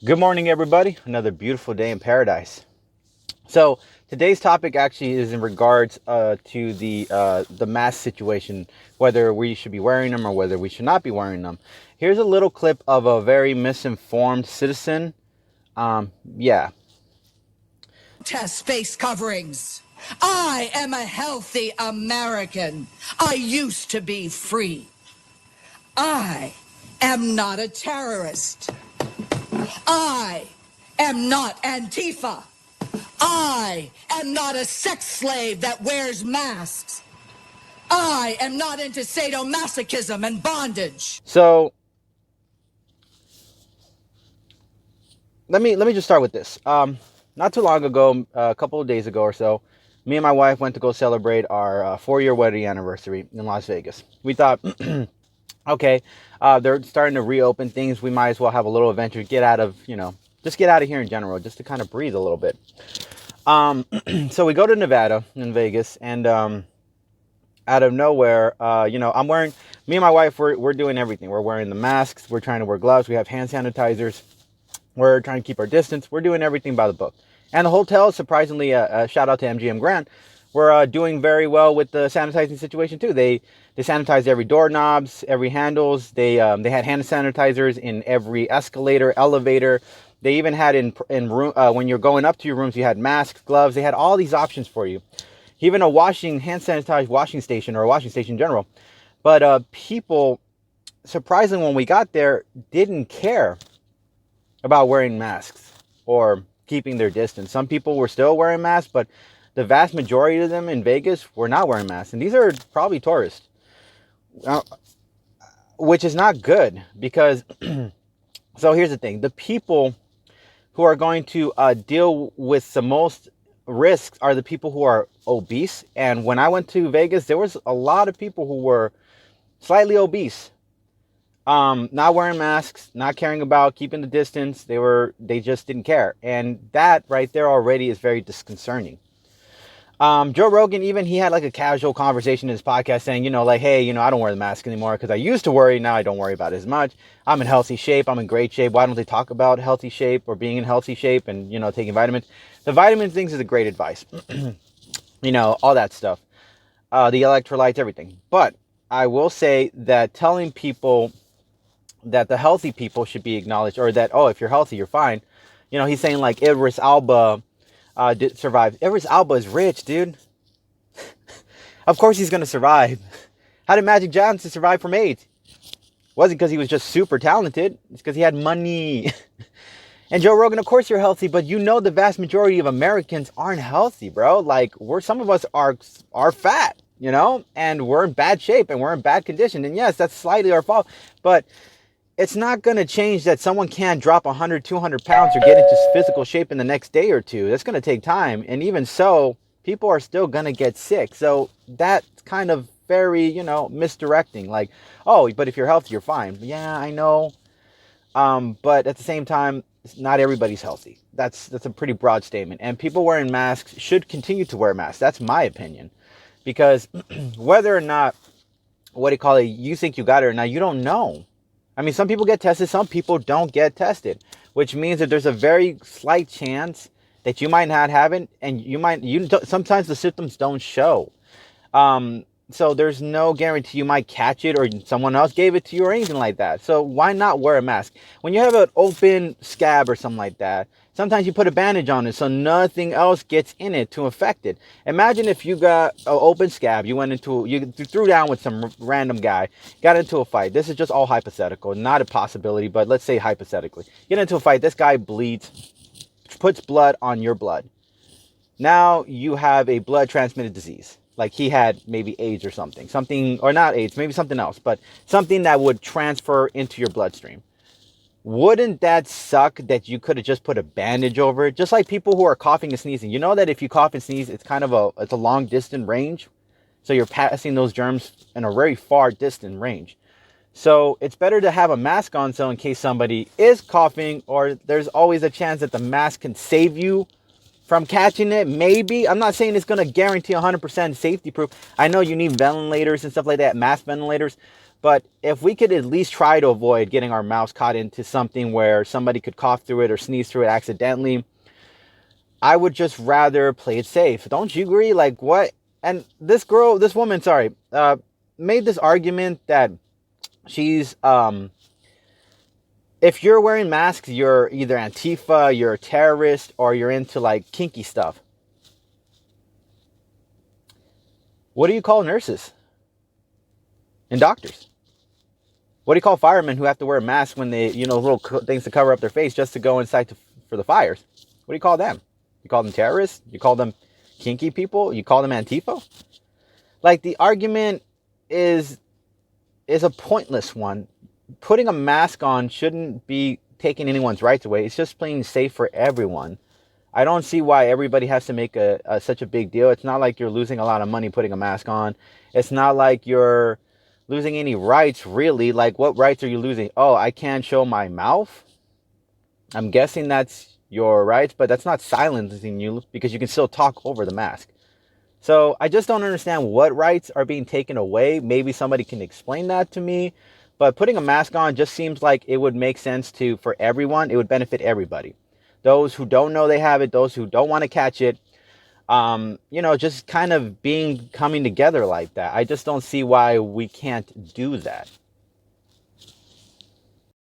Good morning, everybody. Another beautiful day in paradise. So today's topic actually is in regards to the mask situation, whether we should be wearing them or whether we should not be wearing them. Here's a little clip of a very misinformed citizen. Yeah. Test face coverings. I am a healthy American. I used to be free. I am not a terrorist. I am not antifa. I am not a sex slave that wears masks. I am not into sadomasochism and bondage. So let me just start with this. Not too long ago, a couple of days ago or so, me and my wife went to go celebrate our 4-year wedding anniversary in Las Vegas. We thought, okay, they're starting to reopen things. We might as well have a little adventure, get out of, just get out of here in general, just to kind of breathe a little bit. So we go to Nevada in Vegas, and out of nowhere, I'm wearing, me and my wife, we're doing everything. We're wearing the masks. We're trying to wear gloves. We have hand sanitizers. We're trying to keep our distance. We're doing everything by the book. And the hotel, surprisingly, shout out to MGM Grand, we're doing very well with the sanitizing situation too. They sanitized every doorknobs, every handles. They had hand sanitizers in every escalator, elevator. They even had in room when you're going up to your rooms, you had masks, gloves. They had all these options for you. Even a hand sanitized washing station, or a washing station in general. But people, surprisingly, when we got there, didn't care about wearing masks or keeping their distance. Some people were still wearing masks, but the vast majority of them in Vegas were not wearing masks. And these are probably tourists, which is not good because, so here's the thing. The people who are going to deal with the most risks are the people who are obese. And when I went to Vegas, there was a lot of people who were slightly obese. Not wearing masks, not caring about keeping the distance. They just didn't care. And that right there already is very disconcerting. Joe Rogan, even he had like a casual conversation in his podcast saying, hey, I don't wear the mask anymore because I used to worry. Now I don't worry about it as much. I'm in healthy shape. I'm in great shape. Why don't they talk about healthy shape or being in healthy shape and, taking vitamins? The vitamin things is a great advice. All that stuff. The electrolytes, everything. But I will say that telling people that the healthy people should be acknowledged, or that, if you're healthy, you're fine. He's saying like Idris Elba did survive. Idris Elba is rich, dude. Of course he's going to survive. How did Magic Johnson survive from AIDS? Wasn't because he was just super talented. It's because he had money. And Joe Rogan, of course you're healthy, but the vast majority of Americans aren't healthy, bro. Like some of us are fat, and we're in bad shape and we're in bad condition. And yes, that's slightly our fault, but it's not going to change that someone can't drop 100, 200 pounds or get into physical shape in the next day or two. That's going to take time. And even so, people are still going to get sick. So that's kind of very, misdirecting. Like, but if you're healthy, you're fine. Yeah, I know. But at the same time, not everybody's healthy. That's a pretty broad statement. And people wearing masks should continue to wear masks. That's my opinion. Because whether or not, you think you got it or not, you don't know. I mean, some people get tested, some people don't get tested, which means that there's a very slight chance that you might not have it, and sometimes the symptoms don't show. So there's no guarantee you might catch it or someone else gave it to you or anything like that. So why not wear a mask? When you have an open scab or something like that, sometimes you put a bandage on it so nothing else gets in it to affect it. Imagine if you got an open scab, you threw down with some random guy, got into a fight. This is just all hypothetical, not a possibility, but let's say hypothetically. Get into a fight, this guy bleeds, puts blood on your blood. Now you have a blood transmitted disease. Like he had maybe AIDS or something, or not AIDS, maybe something else, but something that would transfer into your bloodstream. Wouldn't that suck that you could have just put a bandage over it? Just like people who are coughing and sneezing. You know that if you cough and sneeze, it's a long distant range. So you're passing those germs in a very far distant range. So it's better to have a mask on so in case somebody is coughing, or there's always a chance that the mask can save you from catching it. Maybe. I'm not saying it's going to guarantee 100% safety proof. I know you need ventilators and stuff like that, mask ventilators. But if we could at least try to avoid getting our mouths caught into something where somebody could cough through it or sneeze through it accidentally, I would just rather play it safe. Don't you agree? Like, what? And this woman, sorry, made this argument that she's, if you're wearing masks, you're either antifa, you're a terrorist, or you're into like kinky stuff. What do you call nurses and doctors? What do you call firemen who have to wear a mask when they, little things to cover up their face just to go inside for the fires? What do you call them? You call them terrorists? You call them kinky people? You call them antifa? Like, the argument is a pointless one. Putting a mask on shouldn't be taking anyone's rights away. It's just playing safe for everyone. I don't see why everybody has to make such a big deal. It's not like you're losing a lot of money putting a mask on. It's not like you're losing any rights, really. Like, what rights are you losing? Oh, I can't show my mouth? I'm guessing that's your rights, but that's not silencing you because you can still talk over the mask. So I just don't understand what rights are being taken away. Maybe somebody can explain that to me. But putting a mask on just seems like it would make sense for everyone. It would benefit everybody. Those who don't know they have it, those who don't want to catch it, just kind of coming together like that. I just don't see why we can't do that.